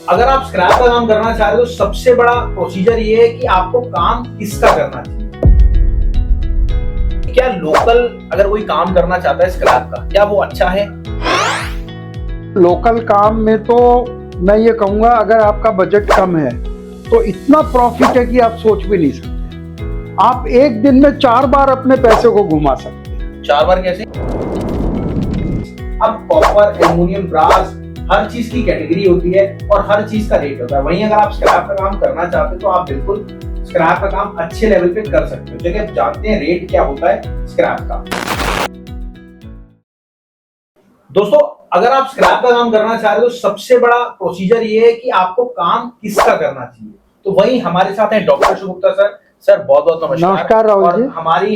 अगर आप स्क्रैप का काम करना चाह रहे हो तो सबसे बड़ा प्रोसीजर ये है कि आपको काम किसका करना चाहिए। क्या लोकल अगर कोई काम करना चाहता है स्क्रैप का, क्या वो अच्छा है? लोकल काम में तो मैं ये कहूंगा, अगर आपका बजट कम है तो इतना प्रॉफिट है कि आप सोच भी नहीं सकते। आप एक दिन में 4 बार अपने पैसे को घुमा सकते हैं। 4 बार कैसे? अब कॉपर, एल्युमिनियम, ब्रास, हर चीज की कैटेगरी होती है और हर चीज का रेट होता है। वहीं अगर आप स्क्रैप का काम करना चाहते हो तो आप बिल्कुल स्क्रैप का काम अच्छे लेवल पे कर सकते हो, क्योंकि आप जानते हैं रेट क्या होता है स्क्रैप का। दोस्तों, अगर आप स्क्रैप का काम करना चाह रहे हो तो सबसे बड़ा प्रोसीजर ये है कि आपको काम किसका करना चाहिए। तो वहीं हमारे साथ हैं डॉक्टर शुभ गुप्ता सर। सर बहुत बहुत नमस्कार। नमस्कार राहुल जी। और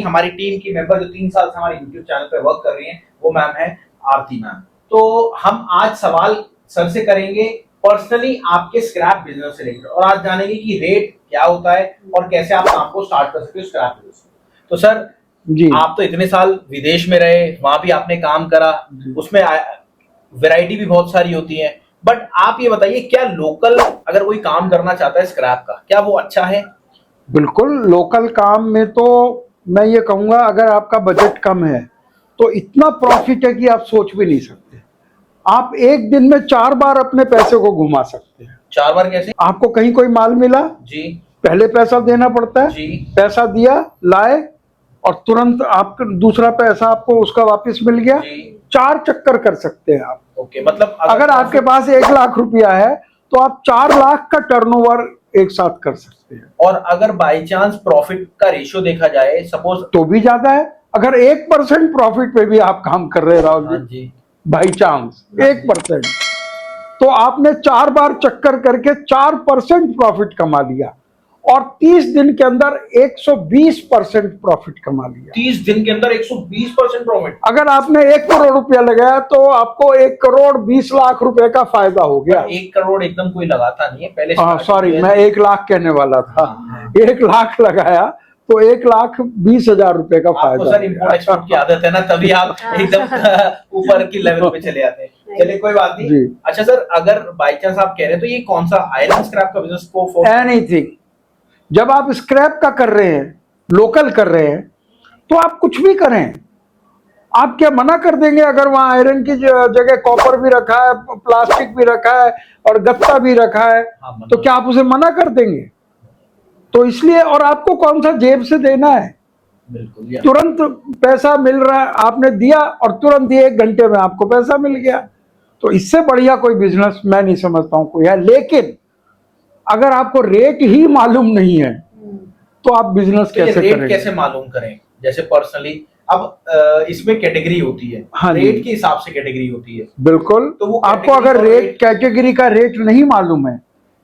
हमारी टीम की मेंबर जो 3 साल से हमारे यूट्यूब चैनल पे वर्क कर रही हैं, वो मैम है आरती मैम। तो हम आज सवाल सर से करेंगे पर्सनली आपके स्क्रैप बिजनेस से रिलेटेड, और आज जानेंगे कि रेट क्या होता है और कैसे आप काम को स्टार्ट कर सकते हो स्क्रैप बिजनेस। तो सर जी, आप तो इतने साल विदेश में रहे, वहां भी आपने काम करा, उसमें वैरायटी भी बहुत सारी होती है, बट आप ये बताइए क्या लोकल अगर कोई काम करना चाहता है स्क्रैप का, क्या वो अच्छा है? बिल्कुल। लोकल काम में तो मैं ये कहूंगा, अगर आपका बजट कम है तो इतना प्रॉफिट है कि आप सोच भी नहीं सकते। आप एक दिन में 4 बार अपने पैसे को घुमा सकते हैं। 4 बार कैसे? आपको कहीं कोई माल मिला, जी पहले पैसा देना पड़ता है, जी। पैसा दिया, लाए, और तुरंत आपका दूसरा पैसा आपको उसका वापस मिल गया। जी। 4 चक्कर कर सकते हैं आप। ओके, मतलब अगर आपके पास 1 लाख रुपया है तो आप 4 लाख का टर्नओवर एक साथ कर सकते हैं। और अगर बाई चांस प्रॉफिट का रेशियो देखा जाए, सपोज तो भी ज्यादा है। अगर 1% प्रॉफिट पे भी आप काम कर रहे हैं राहुल जी, बाई चांस 1%, तो आपने 4 बार चक्कर करके 4% प्रॉफिट कमा लिया, और 30 दिन के अंदर 120% प्रॉफिट कमा लिया। 30 दिन के अंदर 120% प्रॉफिट। अगर आपने 1 करोड़ रुपया लगाया तो आपको 1 करोड़ 20 लाख रुपए का फायदा हो गया। 1 करोड़ एकदम कोई लगाता नहीं है पहले। सॉरी, मैं 1 लाख कहने वाला था। 1 लाख लगाया तो 1,20,000 रुपए का फायदा। सर इंपोर्ट एक्सपोर्ट की आदत है ना, तभी आप एकदम ऊपर की लेवल पे चले आते हैं। चलिए कोई बात नहीं। अच्छा सर, अगर बाई चांस आप कह रहे हैं तो ये कौन सा आयरन स्क्रैप का बिजनेस को एनीथिंग, जब आप स्क्रैप का कर रहे हैं, लोकल कर रहे हैं, तो आप कुछ भी करें, आप क्या मना कर देंगे? अगर वहां आयरन की जगह कॉपर भी रखा है, प्लास्टिक भी रखा है और गत्ता भी रखा है, तो क्या आप उसे मना कर देंगे? तो इसलिए, और आपको कौन सा जेब से देना है? बिल्कुल, तुरंत पैसा मिल रहा है, आपने दिया और तुरंत ही 1 घंटे में आपको पैसा मिल गया। तो इससे बढ़िया कोई बिजनेस मैं नहीं समझता हूं कोई है। लेकिन अगर आपको रेट ही मालूम नहीं है तो आप बिजनेस कैसे करेंगे? कैसे मालूम करें? जैसे पर्सनली अब इसमें कैटेगरी होती है। हाँ, रेट के हिसाब से कैटेगरी होती है। बिल्कुल। तो वो आपको अगर रेट कैटेगरी का रेट नहीं मालूम है,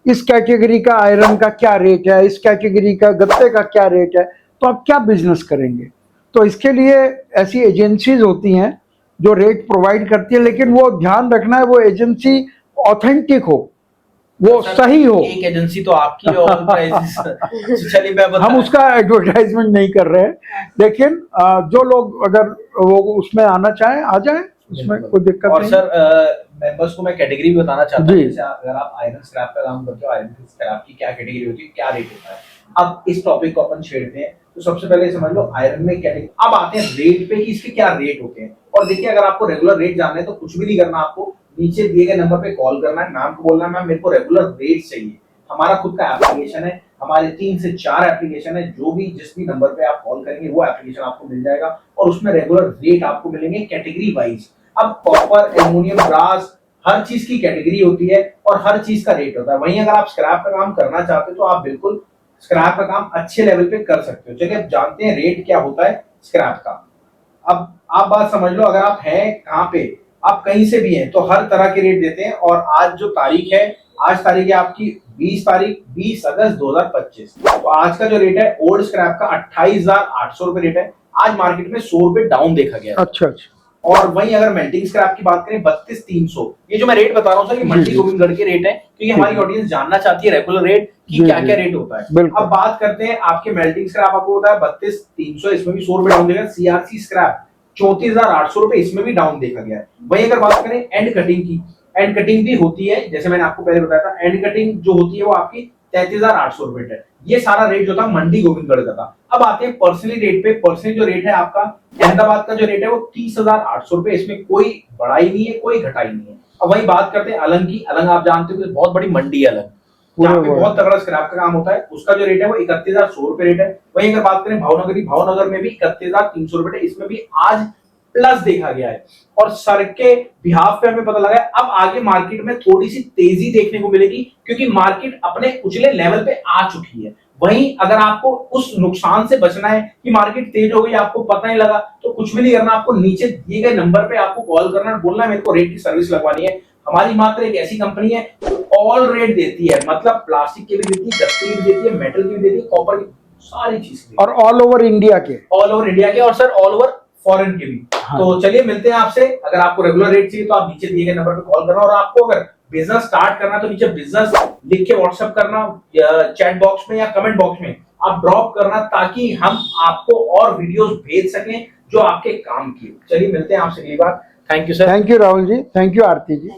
इस कैटेगरी का आयरन का क्या रेट है, इस कैटेगरी का गत्ते का क्या रेट है, तो आप क्या बिजनेस करेंगे? तो इसके लिए ऐसी एजेंसीज होती हैं जो रेट प्रोवाइड करती है, लेकिन वो ध्यान रखना है वो एजेंसी ऑथेंटिक हो, वो सही हो। एक एजेंसी तो आपकी चलिए मैं हम उसका एडवर्टाइजमेंट नहीं कर रहे हैं, लेकिन जो लोग अगर वो उसमें आना चाहे आ जाए, उसमें कोई दिक्कत नहीं। और सर मेंबर्स को मैं कैटेगरी भी बताना चाहता हूँ। जैसे अगर आप आयरन स्क्रैप का काम करते हो, आयरन स्क्रैप की क्या कैटेगरी होती है, क्या रेट होता है। अब इस टॉपिक को अपन छेड़ते हैं, तो सबसे पहले समझ लो आयरन में कैटेगरी। अब आते हैं रेट पे कि इसके क्या रेट होते हैं। और देखिए, अगर आपको रेगुलर रेट जानना है तो कुछ भी नहीं करना, आपको नीचे दिए गए नंबर पे कॉल करना है, मैम को बोलना है मैम मेरे को रेगुलर रेट चाहिए। हमारा खुद का एप्लीकेशन है, हमारे 3 से 4 एप्लीकेशन है, जो भी जिस भी नंबर पे आप कॉल करेंगे वो एप्लीकेशन आपको मिल जाएगा, और उसमें रेगुलर रेट आपको मिलेंगे कैटेगरी वाइज। अब कॉपर, एल्युमिनियम, ब्रास, हर चीज की कैटेगरी होती है और हर चीज का रेट होता है। वहीं अगर आप स्क्रैप का काम करना चाहते हो तो आप बिल्कुल स्क्रैप का काम अच्छे लेवल पे कर सकते हो, क्योंकि आप जानते हैं रेट क्या होता है स्क्रैप का। अब आप बात समझ लो, अगर आप हैं कहाँ पे, आप कहीं से भी हैं, तो हर तरह के रेट देते हैं। और आज जो तारीख है, आज तारीख है आपकी 20 अगस्त 2025। तो आज का जो रेट है ओल्ड स्क्रैप का 28,800 रुपए रेट है। आज मार्केट में 100 रुपए डाउन देखा गया। अच्छा। और वहीं अगर मेल्टिंग स्क्रैप की बात करें 32,300। ये जो मैं रेट बता रहा हूँ सर, ये मंडी गोविंदगढ़ के रेट है, क्योंकि हमारी ऑडियंस जानना चाहती है रेगुलर रेट की क्या क्या रेट होता है। अब बात करते हैं आपके मेल्टिंग स्क्रैप, आपको होता है 32,300, इसमें भी 100 रुपए डाउन देखा। सीआरसी स्क्रैप 34,800 रुपए, इसमें भी डाउन देखा गया है। वहीं अगर बात करें एंड कटिंग की, एंड कटिंग भी होती है, जैसे मैंने आपको पहले बताया था, एंड कटिंग जो होती है वो आपकी 33,800 रुपए है। ये सारा रेट जो था मंडी गोविंदगढ़ का था। अब आते हैं पर्सनली रेट पे। पर्सनली जो रेट है आपका अहमदाबाद का जो रेट है वो 30,800 रुपए, इसमें कोई बढ़ाई नहीं है, कोई घटाई नहीं है। अब वही बात करते हैं अलंग की। अलंग आप जानते हो कि बहुत बड़ी मंडी है अलंग, यहाँ पे बहुत तगड़ा स्क्रैप का काम होता है। उसका जो रेट है वो 31,100 रुपए रेट है। वहीं अगर बात करें भावनगर, भावनगर में भी 31,300 रुपए, इसमें भी आज प्लस देखा गया है। और सर के बिहाफ पे हमें पता लगा है अब आगे मार्केट में थोड़ी सी तेजी देखने को मिलेगी, क्योंकि मार्केट अपने उछले लेवल पे आ चुकी है। वहीं अगर आपको उस नुकसान से बचना है कि मार्केट तेज हो गई, आपको पता नहीं लगा, तो कुछ भी नहीं करना, आपको नीचे दिए गए नंबर पे आपको कॉल करना, बोलना है मेरे को रेट की सर्विस लगवानी है। हमारी मात्र एक ऐसी कंपनी है ऑल रेट देती है, मतलब प्लास्टिक की भी देती है, गत्ते की भी देती है, मेटल की भी देती है, कॉपर की, सारी चीज और ऑल ओवर इंडिया के, और सर ऑल ओवर फॉरेन के भी। हाँ। तो चलिए मिलते हैं आपसे। अगर आपको रेगुलर रेट चाहिए तो आप नीचे दिए गए नंबर पे कॉल करना, और आपको अगर बिजनेस स्टार्ट करना तो नीचे बिजनेस लिख के व्हाट्सएप करना, चैट बॉक्स में या कमेंट बॉक्स में आप ड्रॉप करना, ताकि हम आपको और वीडियोस भेज सकें जो आपके काम की। चलिए मिलते हैं आपसे अगली बार। Thank you sir. Thank you Rahul ji, thank you Aarti ji.